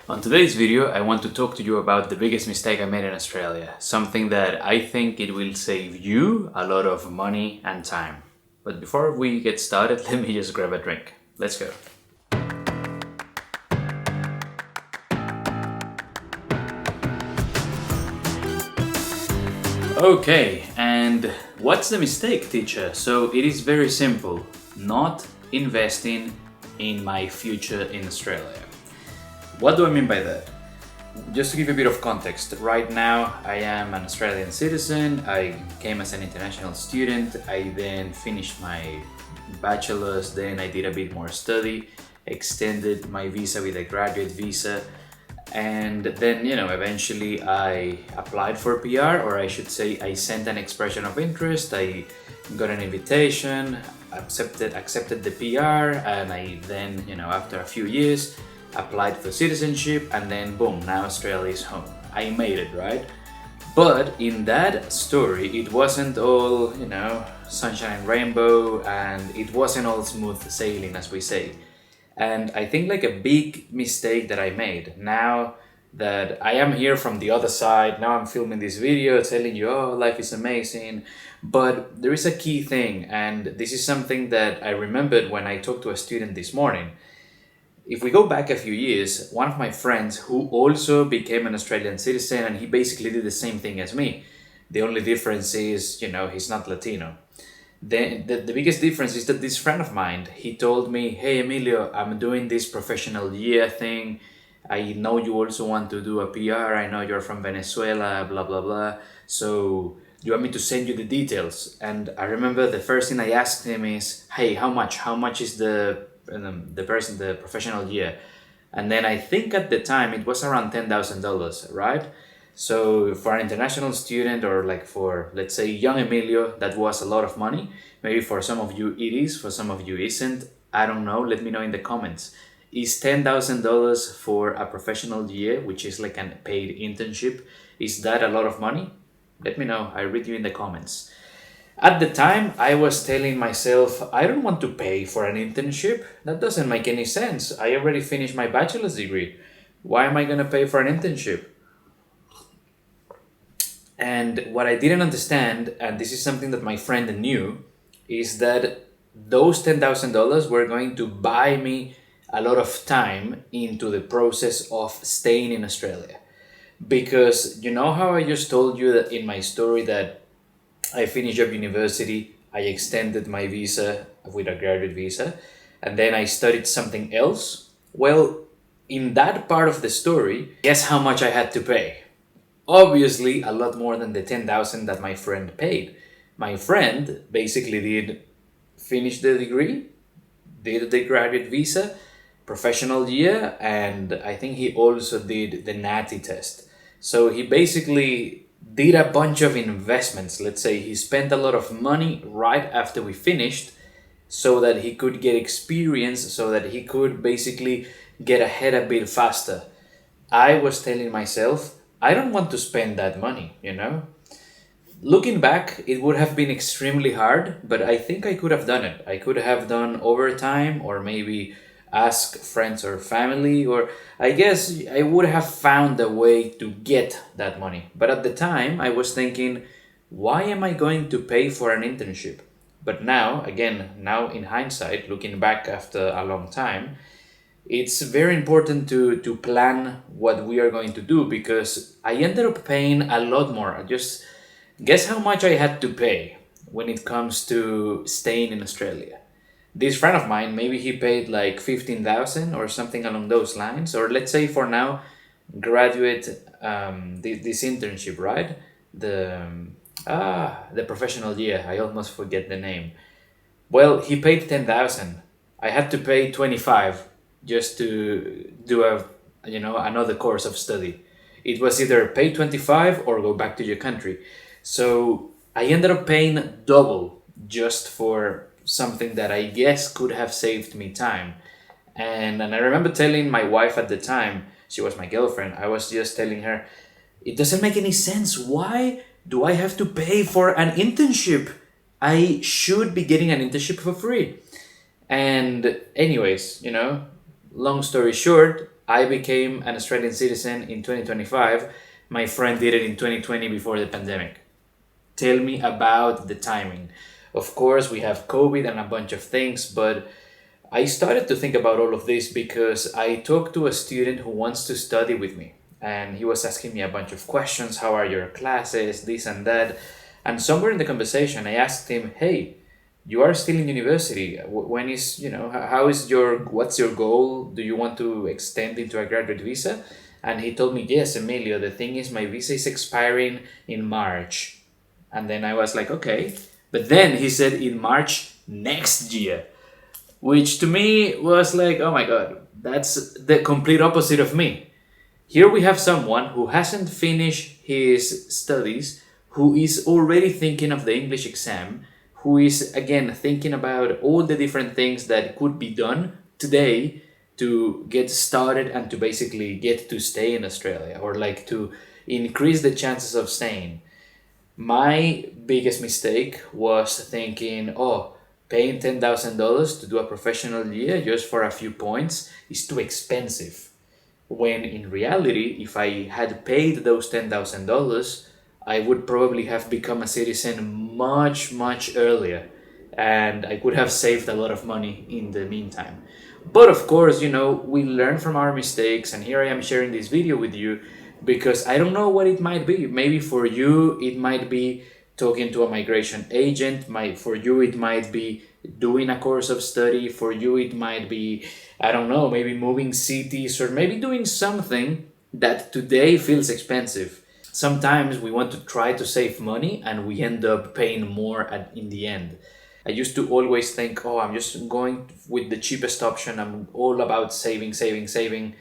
On today's video, I want to talk to you about the biggest mistake I made in Australia, something that I think it will save you a lot of money and time. But before we get started, let me just grab a drink. Let's go. Okay, and what's the mistake, teacher? So it is very simple, not investing in my future in Australia. What do I mean by that? Just to give you a bit of context, right now I am an Australian citizen. I came as an international student. I then finished my bachelor's, then I did a bit more study, extended my visa with a graduate visa, and then eventually I applied for PR, or I should say I sent an expression of interest. I got an invitation, accepted the PR, and I then after a few years applied for citizenship, and then boom, now Australia is home. I made it, right? But in that story, it wasn't all, sunshine and rainbow, and it wasn't all smooth sailing, as we say. And I think like a big mistake that I made, now that I am here from the other side, now I'm filming this video telling you, oh, life is amazing. But there is a key thing, and this is something that I remembered when I talked to a student this morning. If we go back a few years, one of my friends who also became an Australian citizen, and he basically did the same thing as me. The only difference is, he's not Latino. The biggest difference is that this friend of mine, he told me, hey Emilio, I'm doing this professional year thing. I know you also want to do a PR. I know you're from Venezuela, blah, blah, blah. So you want me to send you the details? And I remember the first thing I asked him is, hey, how much? How much is the professional year? And then I think at the time it was around $10,000, right? So for an international student, or like for, let's say, young Emilio, that was a lot of money. Maybe for some of you it is, for some of you isn't. I don't know, let me know in the comments. Is $10,000 for a professional year, which is like a paid internship, is that a lot of money? Let me know, I read you in the comments. At the time, I was telling myself, I don't want to pay for an internship. That doesn't make any sense. I already finished my bachelor's degree. Why am I going to pay for an internship? And what I didn't understand, and this is something that my friend knew, is that those $10,000 were going to buy me a lot of time into the process of staying in Australia. Because you know how I just told you that in my story that I finished up university, I extended my visa with a graduate visa, and then I studied something else. Well, in that part of the story, guess how much I had to pay? Obviously, a lot more than the $10,000 that my friend paid. My friend basically did finish the degree, did the graduate visa, professional year, and I think he also did the NATI test. So he basically did a bunch of investments. Let's say he spent a lot of money right after we finished so that he could get experience, so that he could basically get ahead a bit faster. I was telling myself, I don't want to spend that money, Looking back, it would have been extremely hard, but I think I could have done it. I could have done overtime, or maybe ask friends or family, or I guess I would have found a way to get that money. But at the time, I was thinking, why am I going to pay for an internship? But now in hindsight, looking back after a long time, it's very important to plan what we are going to do, because I ended up paying a lot more. Just guess how much I had to pay when it comes to staying in Australia. This friend of mine, maybe he paid like 15,000 or something along those lines, or let's say for now, graduate this internship, right? The professional year. I almost forget the name. Well, he paid 10,000. I had to pay 25 just to do another course of study. It was either pay 25 or go back to your country. So I ended up paying double just for something that I guess could have saved me time. And I remember telling my wife at the time, she was my girlfriend, I was just telling her, it doesn't make any sense. Why do I have to pay for an internship? I should be getting an internship for free. And anyways, long story short, I became an Australian citizen in 2025. My friend did it in 2020 before the pandemic. Tell me about the timing. Of course, we have COVID and a bunch of things, but I started to think about all of this because I talked to a student who wants to study with me, and he was asking me a bunch of questions. How are your classes? This and that. And somewhere in the conversation, I asked him, hey, you are still in university. When is, how is what's your goal? Do you want to extend into a graduate visa? And he told me, yes, Emilio, the thing is my visa is expiring in March. And then I was like, okay. But then he said in March next year, which to me was like, oh my God, that's the complete opposite of me. Here we have someone who hasn't finished his studies, who is already thinking of the English exam, who is again thinking about all the different things that could be done today to get started and to basically get to stay in Australia, or like to increase the chances of staying. My biggest mistake was thinking, oh, paying $10,000 to do a professional year just for a few points is too expensive. When in reality, if I had paid those $10,000, I would probably have become a citizen much, much earlier, and I could have saved a lot of money in the meantime. But of course, we learn from our mistakes, and here I am sharing this video with you because I don't know what it might be. Maybe for you, it might be talking to a migration agent. For you, it might be doing a course of study. For you, it might be, I don't know, maybe moving cities, or maybe doing something that today feels expensive. Sometimes we want to try to save money and we end up paying more in the end. I used to always think, oh, I'm just going with the cheapest option. I'm all about saving, saving, saving.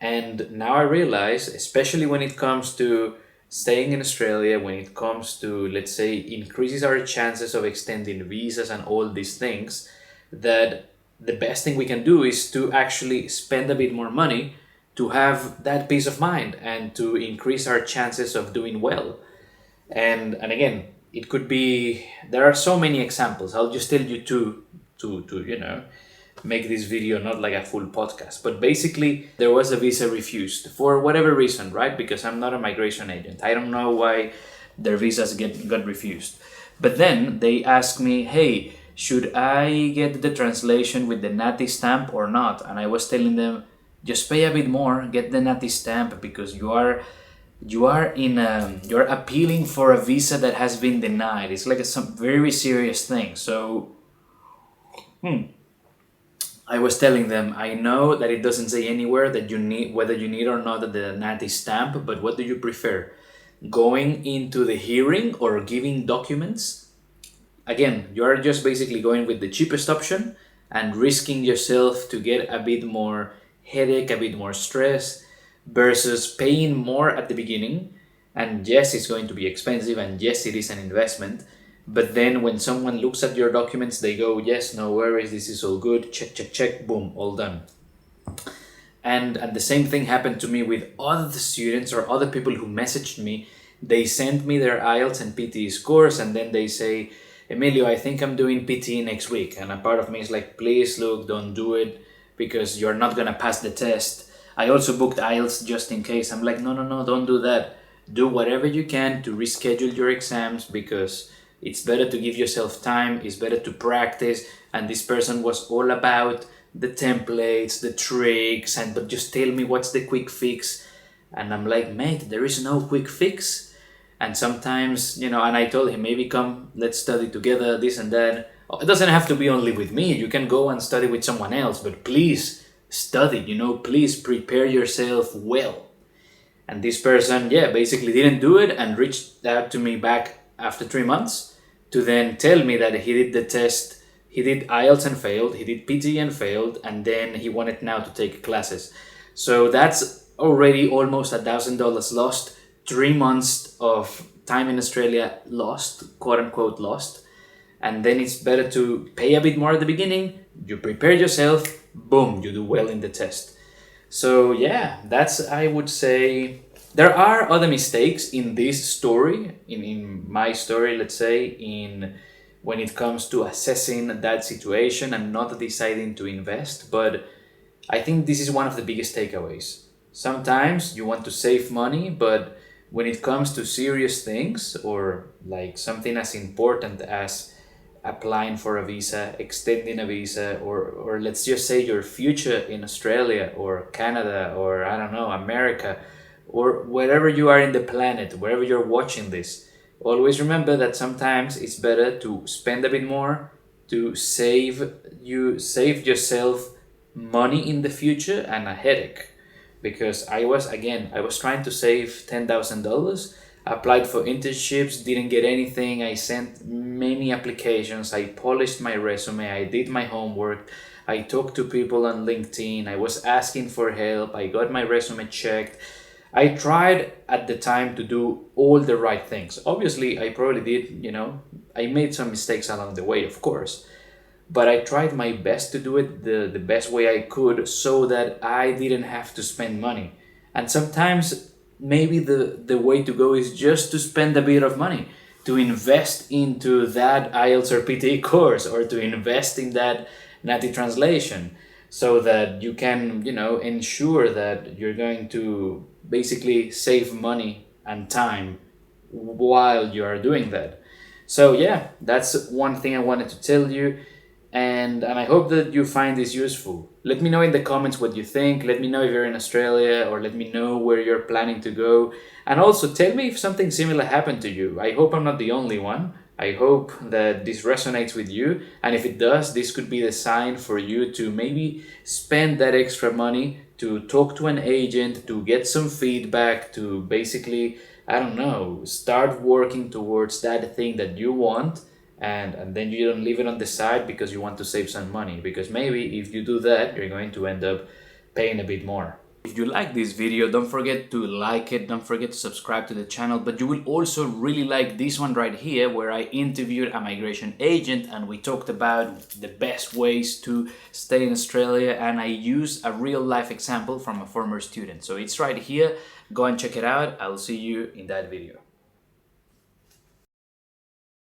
And now I realize, especially when it comes to staying in Australia, when it comes to, let's say, increases our chances of extending visas and all these things, that the best thing we can do is to actually spend a bit more money to have that peace of mind and to increase our chances of doing well. And again, it could be, there are so many examples. I'll just tell you two to make this video not like a full podcast. But basically, there was a visa refused for whatever reason, right? Because I'm not a migration agent. I don't know why their visas got refused. But then they asked me, hey, should I get the translation with the NATI stamp or not? And I was telling them, just pay a bit more, get the NATI stamp, because you're appealing for a visa that has been denied. It's like some very serious thing. So I was telling them, I know that it doesn't say anywhere that you need, whether you need or not the NATI stamp, but what do you prefer? Going into the hearing or giving documents? Again, you're just basically going with the cheapest option and risking yourself to get a bit more headache, a bit more stress, versus paying more at the beginning. And yes, it's going to be expensive, and yes, it is an investment. But then when someone looks at your documents, they go, yes, no worries, this is all good, check, check, check, boom, all done. And the same thing happened to me with other students or other people who messaged me. They sent me their IELTS and PTE scores, and then they say, Emilio, I think I'm doing PTE next week. And a part of me is like, please, look, don't do it, because you're not going to pass the test. I also booked IELTS just in case. I'm like, no, don't do that. Do whatever you can to reschedule your exams, because it's better to give yourself time. It's better to practice. And this person was all about the templates, the tricks, but just tell me what's the quick fix. And I'm like, mate, there is no quick fix. And sometimes, and I told him, maybe come, let's study together, this and that. It doesn't have to be only with me. You can go and study with someone else, but please study, please prepare yourself well. And this person, basically didn't do it and reached out to me back after 3 months to then tell me that he did the test, he did IELTS and failed, he did PTE and failed, and then he wanted now to take classes. So that's already almost $1,000 lost, 3 months of time in Australia lost, quote unquote lost. And then it's better to pay a bit more at the beginning, you prepare yourself, boom, you do well in the test. So that's, I would say, there are other mistakes in this story, in my story, let's say, when it comes to assessing that situation and not deciding to invest. But I think this is one of the biggest takeaways. Sometimes you want to save money, but when it comes to serious things or like something as important as applying for a visa, extending a visa, or let's just say your future in Australia or Canada or I don't know, America, or wherever you are in the planet, wherever you're watching this, always remember that sometimes it's better to spend a bit more to save yourself money in the future and a headache. Because I was trying to save $10,000, applied for internships, didn't get anything. I sent many applications, I polished my resume, I did my homework, I talked to people on LinkedIn, I was asking for help, I got my resume checked. I tried at the time to do all the right things. Obviously, I probably did, I made some mistakes along the way, of course, but I tried my best to do it the best way I could so that I didn't have to spend money. And sometimes maybe the way to go is just to spend a bit of money, to invest into that IELTS or PTE course, or to invest in that natty translation, so that you can, ensure that you're going to basically save money and time while you are doing that. So yeah, that's one thing I wanted to tell you, and I hope that you find this useful. Let me know in the comments what you think. Let me know if you're in Australia, or let me know where you're planning to go. And also tell me if something similar happened to you. I hope I'm not the only one. I hope that this resonates with you, and if it does, this could be the sign for you to maybe spend that extra money to talk to an agent, to get some feedback, to basically, I don't know, start working towards that thing that you want, and then you don't leave it on the side because you want to save some money, because maybe if you do that, you're going to end up paying a bit more. If you like this video, don't forget to like it, don't forget to subscribe to the channel, but you will also really like this one right here, where I interviewed a migration agent and we talked about the best ways to stay in Australia, and I used a real life example from a former student. So it's right here, go and check it out. I'll see you in that video.